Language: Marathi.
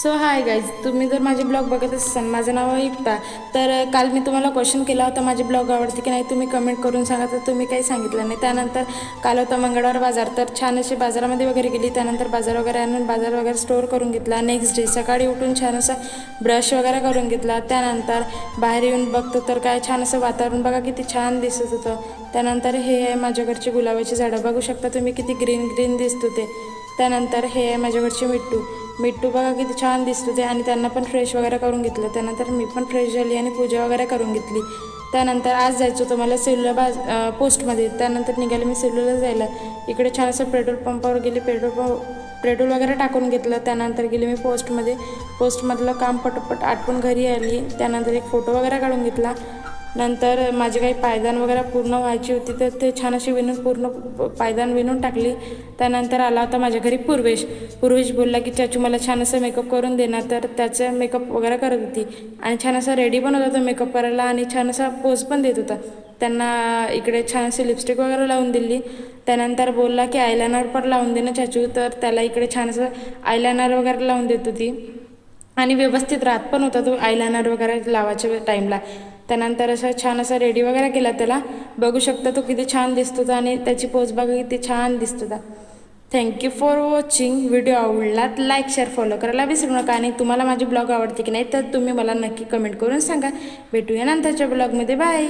सो हाय गाईज, तुम्ही जर माझे ब्लॉग बघत असाल, माझं नाव आहे युक्ता. तर काल मी तुम्हाला क्वेश्चन केला होता, माझे ब्लॉग आवडते की नाही, तुम्ही कमेंट करून सांगा. तर तुम्ही काही सांगितलं नाही. त्यानंतर काल होता मंगळवार बाजार, तर छान अशी बाजारामध्ये वगैरे गेली. त्यानंतर बाजार वगैरे आणून बाजार वगैरे स्टोअर करून घेतला. नेक्स्ट डे सकाळी उठून छान असा ब्रश वगैरे करून घेतला. त्यानंतर बाहेर येऊन बघतो तर काय छान असं वातावरण बघा किती छान दिसत होतं. त्यानंतर हे आहे माझ्या घरची गुलाबाची झाडं, बघू शकता तुम्ही किती ग्रीन ग्रीन दिसत होते. त्यानंतर हे आहे माझ्या घरचे मिट्टू बघा किती छान दिसत होते आणि त्यांना पण फ्रेश वगैरे करून घेतलं. त्यानंतर मी पण फ्रेश झाली आणि पूजा वगैरे करून घेतली. त्यानंतर आज जायचं होतं मला सेलूला पोस्टमध्ये. त्यानंतर निघाले मी सेलूला जायला. इकडे छान असं पेट्रोल पंपावर गेले, पेट्रोल वगैरे टाकून घेतलं. त्यानंतर गेले मी पोस्टमधलं काम पटपट आटपून घरी आली. त्यानंतर एक फोटो वगैरे काढून घेतला. नंतर माझी काही पायदान वगैरे पूर्ण व्हायची होती, तर ते छान अशी पूर्ण पायदान विणून टाकली. त्यानंतर आला होता माझ्या घरी पूर्वेश बोलला की चाचू मला छान असं मेकअप करून देणार. तर त्याचं मेकअप वगैरे करत होती आणि छान असा रेडी पण होता तो मेकअप करायला आणि छान असा पोज पण देत होता. त्यांना इकडे छान अशी लिपस्टिक वगैरे लावून दिली. त्यानंतर बोलला की आयलायनर पण लावून दे ना चाचू. तर त्याला इकडे छान असं आयलायनर वगैरे लावून देत होती आणि व्यवस्थित राहत पण होता तो आयलायनर वगैरे लावायच्या टाईमला. त्यानंतर असं छान असा रेडी वगैरे केला त्याला. बघू शकता तो किती छान दिसत होता आणि त्याची पोज बघा किती छान दिसत होता. Thank you for watching. व्हिडिओ आवडला तर लाईक शेअर फॉलो करायला विसरू नका. आणि तुम्हाला माझी ब्लॉग आवडते की नाही तर तुम्ही मला नक्की कमेंट करून सांगा. भेटूया नंतरच्या ब्लॉगमध्ये. बाय.